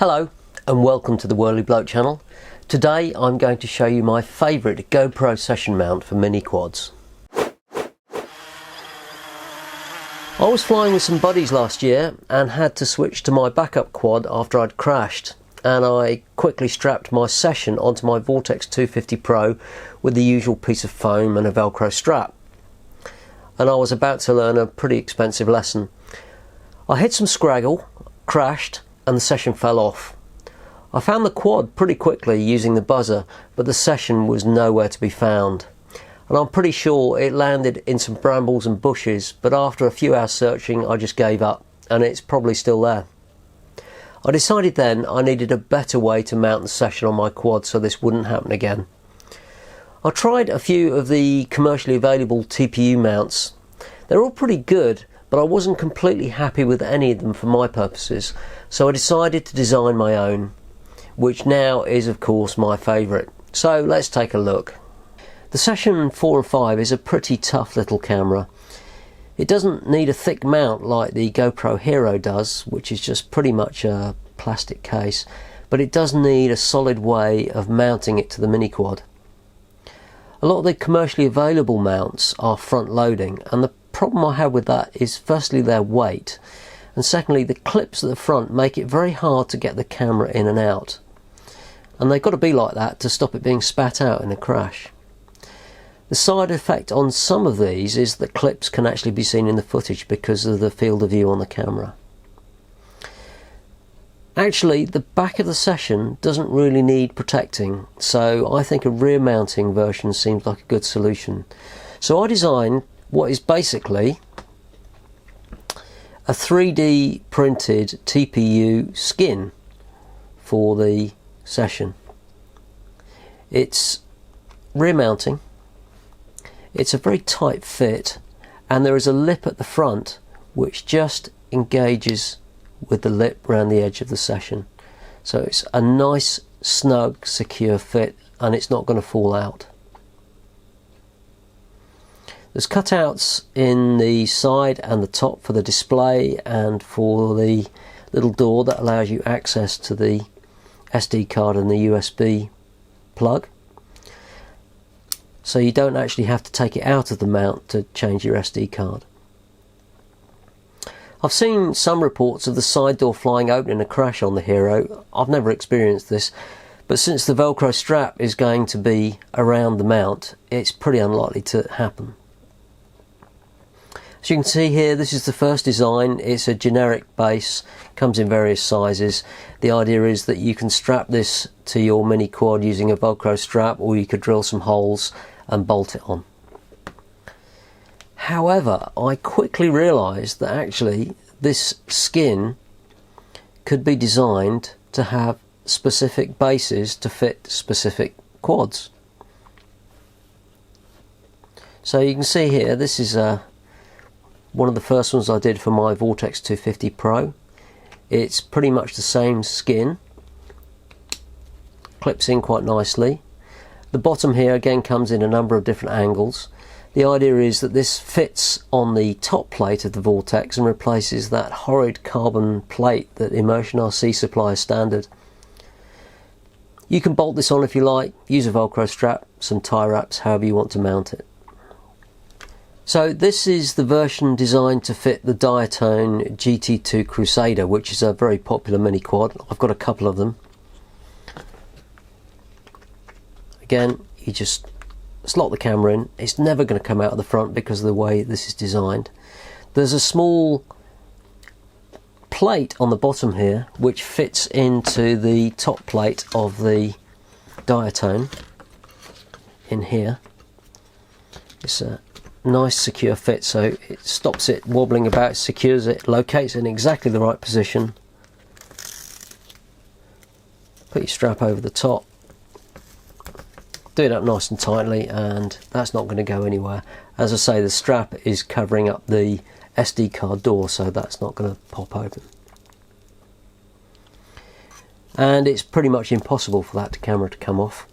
Hello and welcome to the Whirly Bloke channel. Today I'm going to show you my favourite GoPro Session mount for mini quads. I was flying with some buddies last year and had to switch to my backup quad after I'd crashed, and I quickly strapped my Session onto my Vortex 250 Pro with the usual piece of foam and a Velcro strap. And I was about to learn a pretty expensive lesson. I hit some scraggle, crashed, and the Session fell off. I found the quad pretty quickly using the buzzer, but the Session was nowhere to be found. And I'm pretty sure it landed in some brambles and bushes, but after a few hours searching I just gave up, and it's probably still there. I decided then I needed a better way to mount the Session on my quad so this wouldn't happen again. I tried a few of the commercially available TPU mounts. They're all pretty good, but I wasn't completely happy with any of them for my purposes, so I decided to design my own, which now is of course my favourite. So let's take a look. The Session 405 is a pretty tough little camera. It doesn't need a thick mount like the GoPro Hero does, which is just pretty much a plastic case, but it does need a solid way of mounting it to the mini quad. A lot of the commercially available mounts are front loading, and the problem I have with that is firstly their weight, and secondly the clips at the front make it very hard to get the camera in and out, and they've got to be like that to stop it being spat out in a crash. The side effect on some of these is that clips can actually be seen in the footage because of the field of view on the camera. Actually, the back of the Session doesn't really need protecting, so I think a rear mounting version seems like a good solution. So I designed what is basically a 3D printed TPU skin for the Session. It's rear mounting, it's a very tight fit, and there is a lip at the front which just engages with the lip around the edge of the Session. So it's a nice, snug, secure fit, and it's not going to fall out. There's cutouts in the side and the top for the display and for the little door that allows you access to the SD card and the USB plug. So you don't actually have to take it out of the mount to change your SD card. I've seen some reports of the side door flying open in a crash on the Hero. I've never experienced this, but since the Velcro strap is going to be around the mount, it's pretty unlikely to happen. As you can see here, this is the first design. It's a generic base, comes in various sizes. The idea is that you can strap this to your mini quad using a Velcro strap, or you could drill some holes and bolt it on. However, I quickly realised that actually this skin could be designed to have specific bases to fit specific quads. So you can see here, this is one of the first ones I did for my Vortex 250 Pro. It's pretty much the same skin, clips in quite nicely. The bottom here again comes in a number of different angles. The idea is that this fits on the top plate of the Vortex and replaces that horrid carbon plate that Immersion RC supply as standard. You can bolt this on if you like, use a Velcro strap, some tie wraps, however you want to mount it. So this is the version designed to fit the Diatone GT2 Crusader, which is a very popular mini quad. I've got a couple of them. Again, you just slot the camera in. It's never going to come out of the front because of the way this is designed. There's a small plate on the bottom here which fits into the top plate of the Diatone in here. It's a nice secure fit, so it stops it wobbling about, secures it, locates it in exactly the right position. Put your strap over the top, do it up nice and tightly, and that's not going to go anywhere. As I say, the strap is covering up the SD card door, so that's not going to pop open. And it's pretty much impossible for that camera to come off.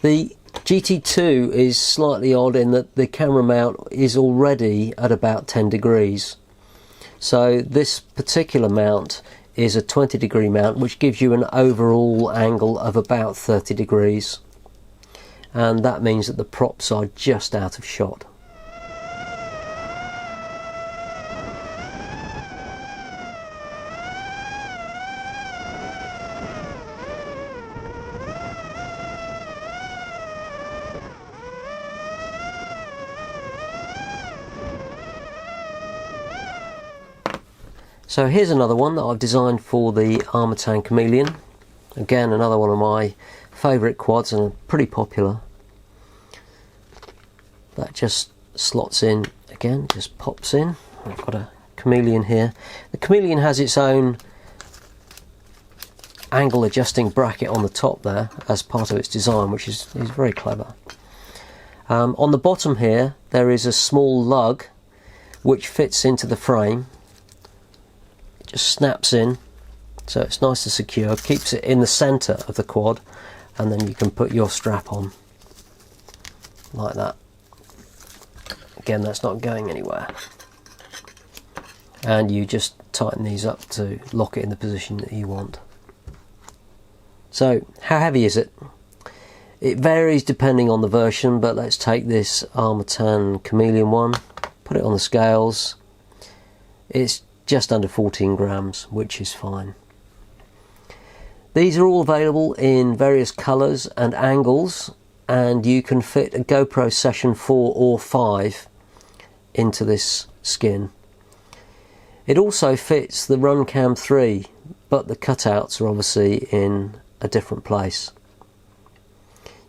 The GT2 is slightly odd in that the camera mount is already at about 10 degrees. So this particular mount is a 20-degree mount, which gives you an overall angle of about 30 degrees, and that means that the props are just out of shot. So here's another one that I've designed for the Armattan Chameleon. Again, another one of my favourite quads and pretty popular. That just slots in again, just pops in. I've got a Chameleon here. The Chameleon has its own angle adjusting bracket on the top there as part of its design, which is very clever. On the bottom here there is a small lug which fits into the frame. Just snaps in, so it's nice and secure, keeps it in the centre of the quad, and then you can put your strap on like that. Again, that's not going anywhere, and you just tighten these up to lock it in the position that you want. So how heavy is it? It varies depending on the version, but let's take this Armattan Chameleon one, put it on the scales. It's just under 14 grams, which is fine. These are all available in various colours and angles, and you can fit a GoPro Session 4 or 5 into this skin. It also fits the RunCam 3, but the cutouts are obviously in a different place.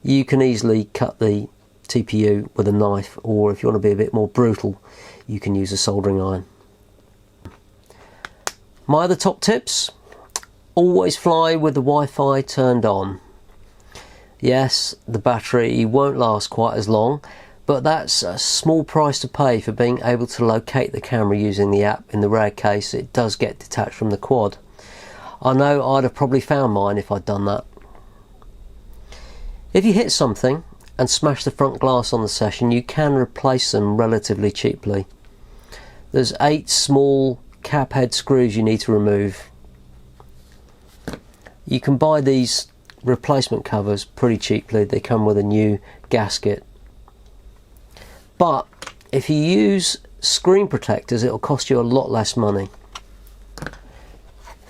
You can easily cut the TPU with a knife, or if you want to be a bit more brutal, you can use a soldering iron. My other top tips: always fly with the Wi-Fi turned on. Yes, the battery won't last quite as long, but that's a small price to pay for being able to locate the camera using the app in the rare case it does get detached from the quad. I know I'd have probably found mine if I'd done that. If you hit something and smash the front glass on the Session, you can replace them relatively cheaply. There's 8 small cap head screws you need to remove. You can buy these replacement covers pretty cheaply. They come with a new gasket, but if you use screen protectors it'll cost you a lot less money.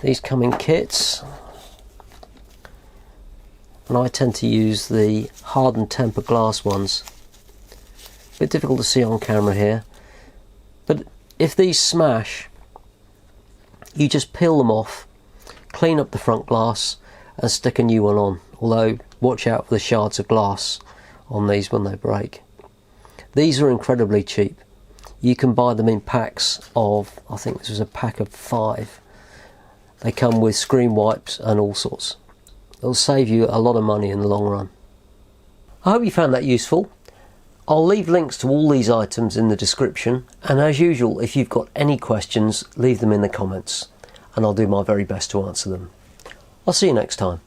These come in kits, and I tend to use the hardened tempered glass ones. A bit difficult to see on camera here, but if these smash, you just peel them off, clean up the front glass and stick a new one on, although watch out for the shards of glass on these when they break. These are incredibly cheap. You can buy them in packs of, I think this was a pack of 5. They come with screen wipes and all sorts. It'll save you a lot of money in the long run. I hope you found that useful. I'll leave links to all these items in the description, and as usual, if you've got any questions, leave them in the comments and I'll do my very best to answer them. I'll see you next time.